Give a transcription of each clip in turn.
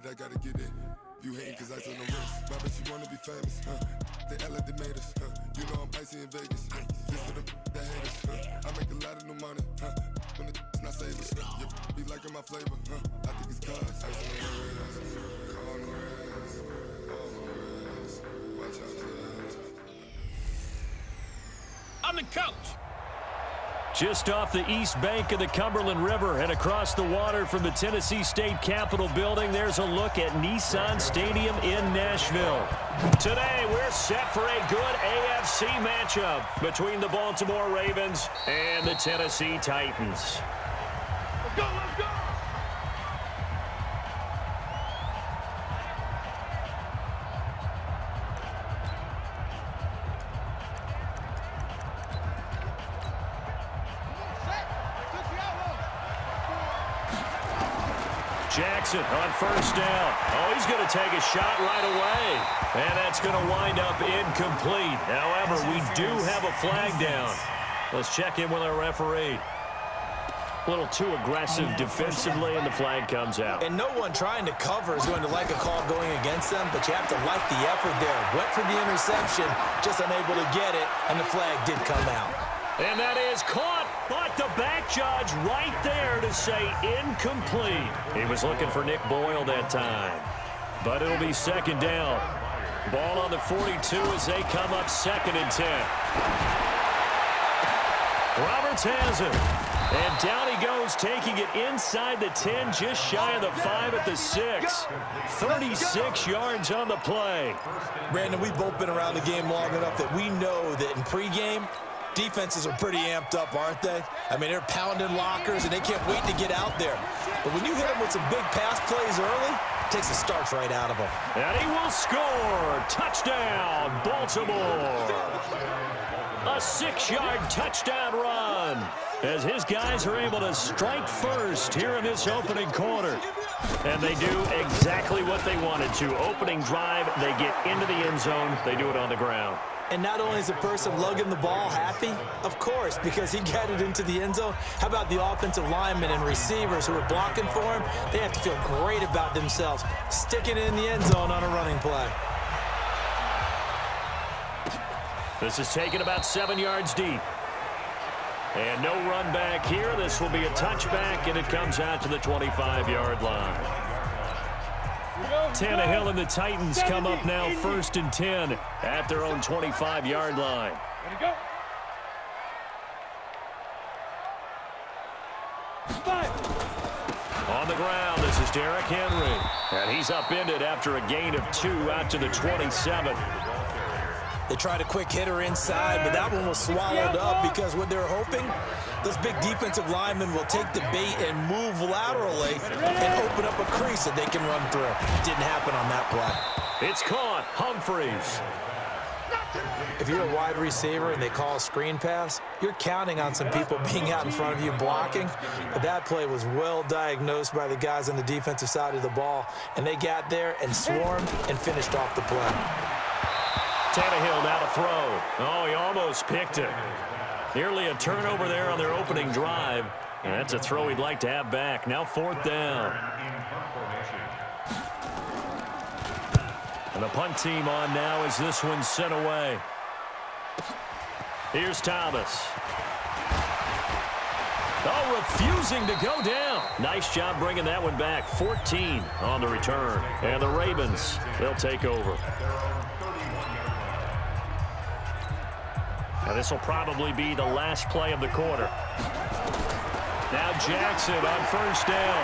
it, I gotta get it. You hating cause I took no risks. My bitch, you wanna be famous, They act like they made us, You know I'm icy in Vegas, This for the that hate us, I make a lot of new money, When it's not savers, You be liking my flavor, I think it's cause I'm the coach. Just off the east bank of the Cumberland River and across the water from the Tennessee State Capitol building, there's a look at Nissan Stadium in Nashville. Today, we're set for a good AFC matchup between the Baltimore Ravens and the Tennessee Titans. Let's go, let's go! Jackson on first down. Oh, he's going to take a shot right away. And that's going to wind up incomplete. However, we do have a flag down. Let's check in with our referee. A little too aggressive defensively, and the flag comes out. And no one trying to cover is going to like a call going against them, but you have to like the effort there. Went for the interception, just unable to get it, and the flag did come out. And that is caught, but the back judge right there to say incomplete. He was looking for Nick Boyle that time. But it'll be second down. Ball on the 42 as they come up 2nd and 10. Roberts has it. And down he goes, taking it inside the 10, just shy of the 5 at the 6. 36 yards on the play. Brandon, we've both been around the game long enough that we know that in pregame, defenses are pretty amped up, aren't they? I mean, they're pounding lockers, and they can't wait to get out there. But when you hit them with some big pass plays early, it takes the starch right out of them. And he will score. Touchdown, Baltimore. A 6-yard touchdown run as his guys are able to strike first here in this opening quarter. And they do exactly what they wanted to. Opening drive, they get into the end zone. They do it on the ground. And not only is the person lugging the ball happy, of course, because he got it into the end zone. How about the offensive linemen and receivers who are blocking for him? They have to feel great about themselves, sticking it in the end zone on a running play. This is taken about 7 yards deep. And no run back here. This will be a touchback, and it comes out to the 25-yard line. Tannehill and the Titans come up now 1st and 10 at their own 25-yard line. Ready to go. 5. On the ground, this is Derrick Henry. And he's upended after a gain of 2 out to the 27. They tried a quick hitter inside, but that one was swallowed up because what they're hoping, those big defensive linemen will take the bait and move laterally and open up a crease that they can run through. Didn't happen on that play. It's caught. Humphreys. If you're a wide receiver and they call a screen pass, you're counting on some people being out in front of you blocking. But that play was well diagnosed by the guys on the defensive side of the ball, and they got there and swarmed and finished off the play. Tannehill now to throw. Oh, he almost picked it. Nearly a turnover there on their opening drive. And that's a throw he'd like to have back. Now 4th down. And the punt team on now as this one's sent away. Here's Thomas. Oh, refusing to go down. Nice job bringing that one back. 14 on the return. And the Ravens, they'll take over. Now this will probably be the last play of the quarter. Now Jackson on 1st down.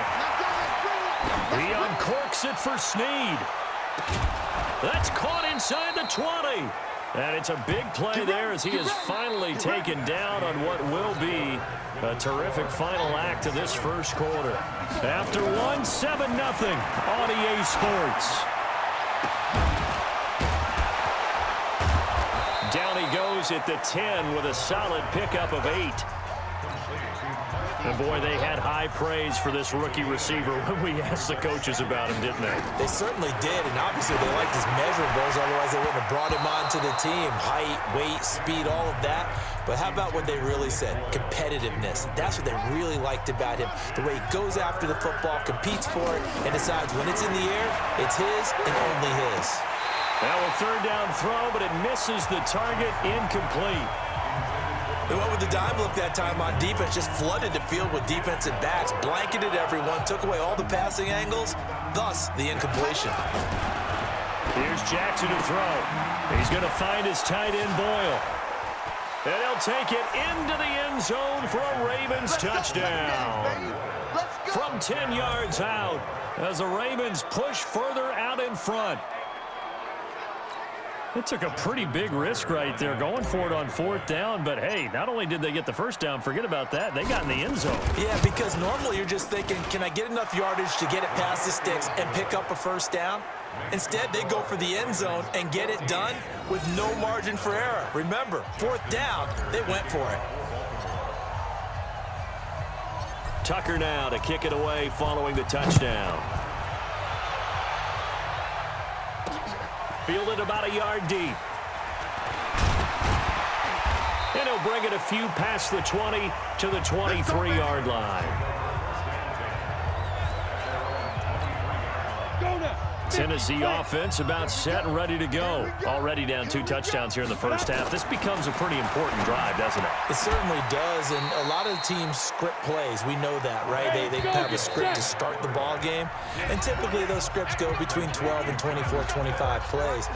He uncorks it for Snead. That's caught inside the 20. And it's a big play there as he is finally taken down on what will be a terrific final act of this first quarter. After one, 7-0 on EA Sports. Down he goes at the 10 with a solid pickup of 8. And boy, they had high praise for this rookie receiver when we asked the coaches about him, didn't they? They certainly did, and obviously they liked his measurables, otherwise they wouldn't have brought him onto the team. Height, weight, speed, all of that. But how about what they really said? Competitiveness. That's what they really liked about him. The way he goes after the football, competes for it, and decides when it's in the air, it's his and only his. Now a third down throw, but it misses the target, incomplete. They went with the dime look that time on defense, just flooded the field with defensive backs, blanketed everyone, took away all the passing angles, thus the incompletion. Here's Jackson to throw. He's going to find his tight end Boyle. And he'll take it into the end zone for a Ravens touchdown. From 10 yards out as the Ravens push further out in front. It took a pretty big risk right there going for it on fourth down, but hey, not only did they get the first down, forget about that, they got in the end zone. Yeah, because normally you're just thinking, can I get enough yardage to get it past the sticks and pick up a first down? Instead, they go for the end zone and get it done with no margin for error. Remember, fourth down, they went for it. Tucker now to kick it away following the touchdown. Fielded about a yard deep. And he'll bring it a few past the 20 to the 23-yard line. Tennessee offense about set and ready to go. Already down 2 touchdowns here in the first half. This becomes a pretty important drive, doesn't it? It certainly does, and a lot of teams script plays. We know that, right? They have a script to start the ball game, and typically those scripts go between 12 and 24, 25 plays.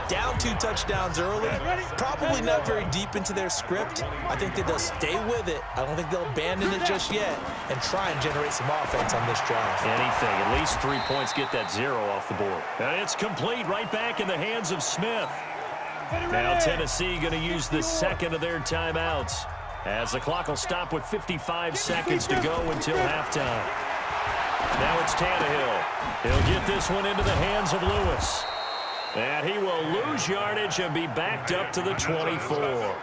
Down 2 touchdowns early, probably not very deep into their script. I think that they'll stay with it. I don't think they'll abandon it just yet and try and generate some offense on this drive. Anything, at least 3 points, get that 0 off the board. And it's complete right back in the hands of Smith. Now Tennessee going to use the second of their timeouts as the clock will stop with 55 seconds to go until halftime. Now it's Tannehill. He'll get this one into the hands of Lewis. And he will lose yardage and be backed up to the 24.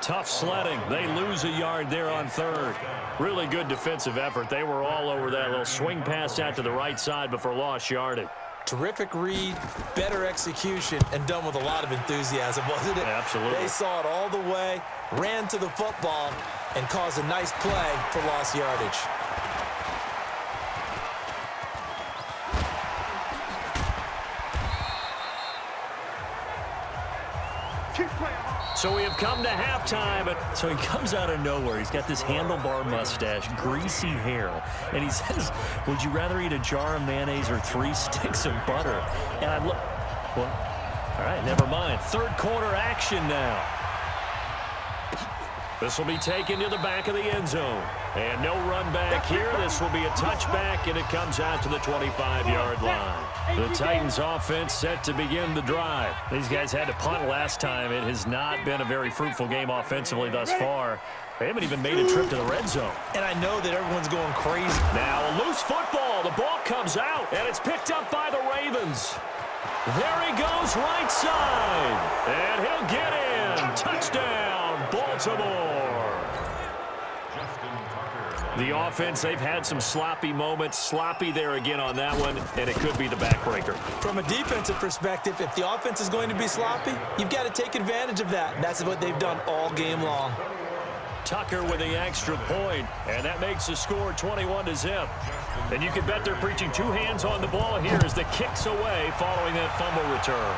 Tough sledding. They lose a yard there on third. Really good defensive effort. They were all over that little swing pass out to the right side before lost yardage. Terrific read, better execution, and done with a lot of enthusiasm, wasn't it? Absolutely. They saw it all the way, ran to the football, and caused a nice play for lost yardage. So we have come to halftime. So he comes out of nowhere. He's got this handlebar mustache, greasy hair. And he says, would you rather eat a jar of mayonnaise or 3 sticks of butter? And I look, well, all right, never mind. Third quarter action now. This will be taken to the back of the end zone. And no run back here. This will be a touchback, and it comes out to the 25-yard line. The Titans offense set to begin the drive. These guys had to punt last time. It has not been a very fruitful game offensively thus far. They haven't even made a trip to the red zone. And I know that everyone's going crazy. Now a loose football. The ball comes out, and it's picked up by the Ravens. There he goes right side. And he'll get in. Touchdown, Baltimore. The offense, they've had some sloppy moments. Sloppy there again on that one, and it could be the backbreaker. From a defensive perspective, if the offense is going to be sloppy, you've got to take advantage of that. And that's what they've done all game long. Tucker with the extra point, and that makes the score 21-0. And you can bet they're preaching 2 hands on the ball here as the kick's away following that fumble return.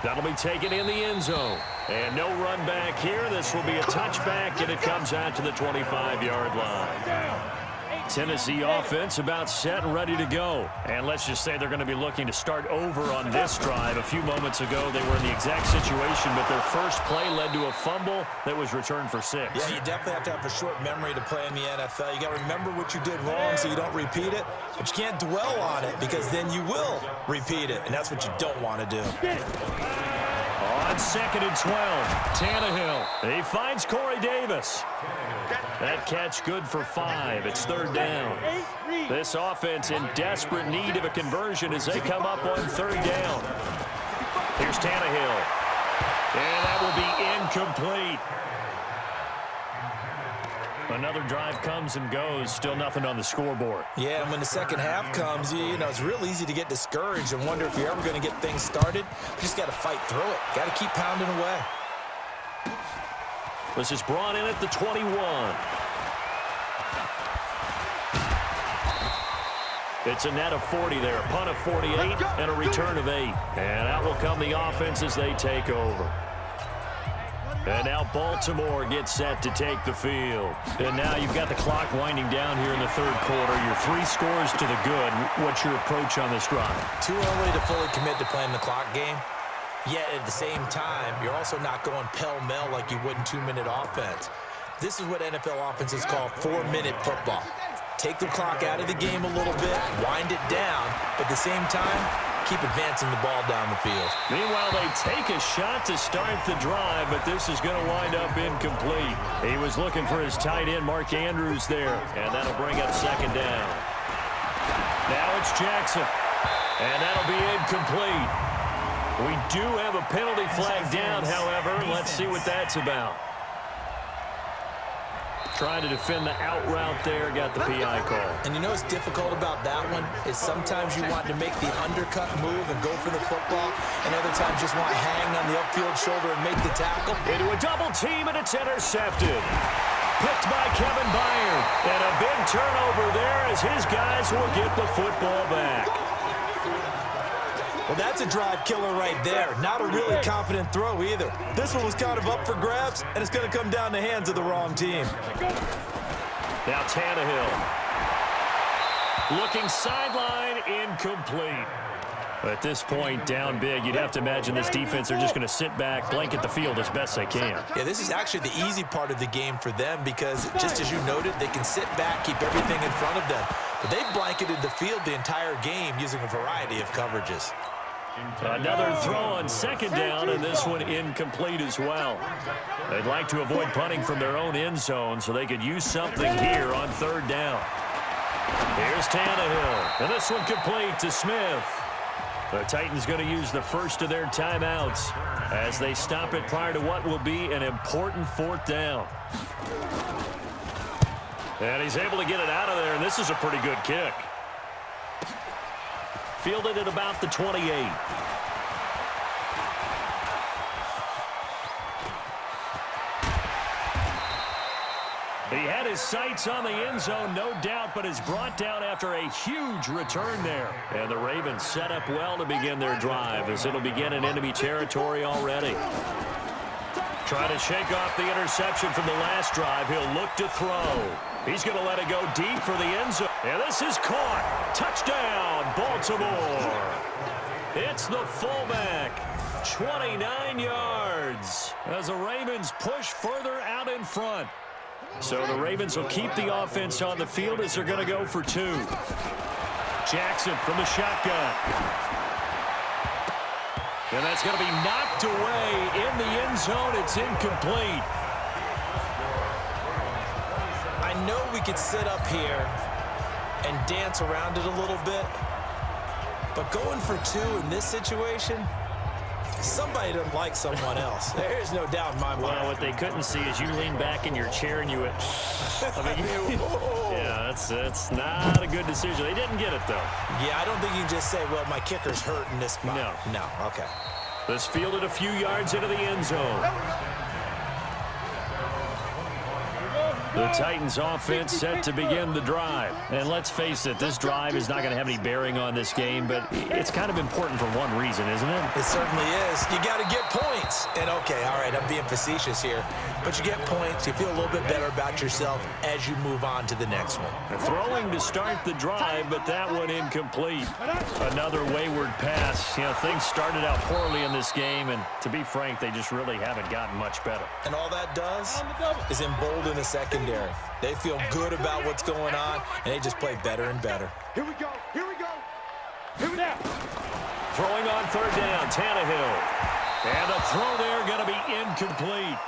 That'll be taken in the end zone. And no run back here. This will be a touchback, and it comes out to the 25-yard line. Tennessee offense about set and ready to go. And let's just say they're going to be looking to start over on this drive. A few moments ago, they were in the exact situation, but their first play led to a fumble that was returned for 6. Yeah, you definitely have to have a short memory to play in the NFL. You got to remember what you did wrong so you don't repeat it, but you can't dwell on it because then you will repeat it, and that's what you don't want to do. On 2nd and 12, Tannehill. He finds Corey Davis. That catch good for 5. It's 3rd down. This offense in desperate need of a conversion as they come up on 3rd down. Here's Tannehill. And that will be incomplete. Another drive comes and goes, still nothing on the scoreboard. Yeah, and when the second half comes, you know, it's real easy to get discouraged and wonder if you're ever going to get things started. You just got to fight through it. Got to keep pounding away. This is brought in at the 21. It's a net of 40 there, a punt of 48, and a return of 8. And out will come the offense as they take over. And now Baltimore gets set to take the field. And now you've got the clock winding down here in the third quarter. Your 3 scores to the good. What's your approach on this drive? Too early to fully commit to playing the clock game. Yet at the same time, you're also not going pell-mell like you would in 2-minute offense. This is what NFL offenses call 4-minute football. Take the clock out of the game a little bit, wind it down, but at the same time, keep advancing the ball down the field. Meanwhile, they take a shot to start the drive, but this is going to wind up incomplete. He was looking for his tight end, Mark Andrews, there, and that'll bring up second down. Now it's Jackson, and that'll be incomplete. We do have a penalty flag down, however. Let's see what that's about. Trying to defend the out route there, got the PI call. And you know what's difficult about that one is sometimes you want to make the undercut move and go for the football, and other times just want to hang on the upfield shoulder and make the tackle. Into a double team, and it's intercepted. Picked by Kevin Byard. And a big turnover there as his guys will get the football back. Well, that's a drive killer right there. Not a really confident throw either. This one was kind of up for grabs, and it's going to come down the hands of the wrong team. Now Tannehill. Looking sideline, incomplete. At this point, down big, you'd have to imagine this defense are just going to sit back, blanket the field as best they can. Yeah, this is actually the easy part of the game for them because, just as you noted, they can sit back, keep everything in front of them. But they've blanketed the field the entire game using a variety of coverages. Another throw on second down, and this one incomplete as well. They'd like to avoid punting from their own end zone so they could use something here on third down. Here's Tannehill, and this one complete to Smith. The Titans going to use the first of their timeouts as they stop it prior to what will be an important fourth down. And he's able to get it out of there, and this is a pretty good kick. Fielded at about the 28. He had his sights on the end zone, no doubt, but is brought down after a huge return there. And the Ravens set up well to begin their drive as it'll begin in enemy territory already. Trying to shake off the interception from the last drive. He'll look to throw. He's going to let it go deep for the end zone. And this is caught. Touchdown, Baltimore. It's the fullback. 29 yards as the Ravens push further out in front. So the Ravens will keep the offense on the field as they're going to go for 2. Jackson from the shotgun. And that's going to be knocked away in the end zone. It's incomplete. I know we could sit up here and dance around it a little bit, but going for 2 in this situation, somebody doesn't like someone else. There's no doubt in my mind. Well, what they couldn't see is you lean back in your chair and you went, yeah, that's not a good decision. They didn't get it, though. Yeah, I don't think you can just say, well, my kicker's hurt in this spot. No, okay. This fielded a few yards into the end zone. The Titans offense set to begin the drive. And let's face it, this drive is not going to have any bearing on this game, but it's kind of important for one reason, isn't it? It certainly is. You got to get points. And okay, all right, I'm being facetious here, but you get points. You feel a little bit better about yourself as you move on to the next one. Throwing to start the drive, but that one incomplete. Another wayward pass. You know, things started out poorly in this game, and to be frank, they just really haven't gotten much better. And all that does is embolden the secondary. They feel good about what's going on, and they just play better and better. Here we go. Here we go. Here we go. Throwing on third down, Tannehill. And the throw there going to be incomplete.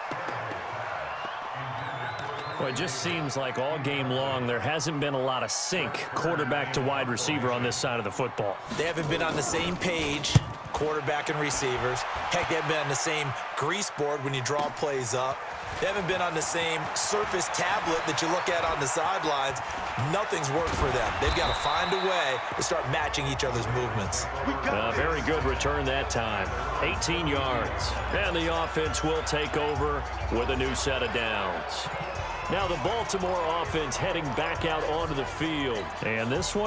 Well, it just seems like all game long there hasn't been a lot of sync quarterback to wide receiver on this side of the football. They haven't been on the same page, quarterback and receivers. Heck, they haven't been on the same grease board when you draw plays up. They haven't been on the same surface tablet that you look at on the sidelines. Nothing's worked for them. They've got to find a way to start matching each other's movements. Very good return that time. 18 yards. And the offense will take over with a new set of downs. Now the Baltimore offense heading back out onto the field. And this one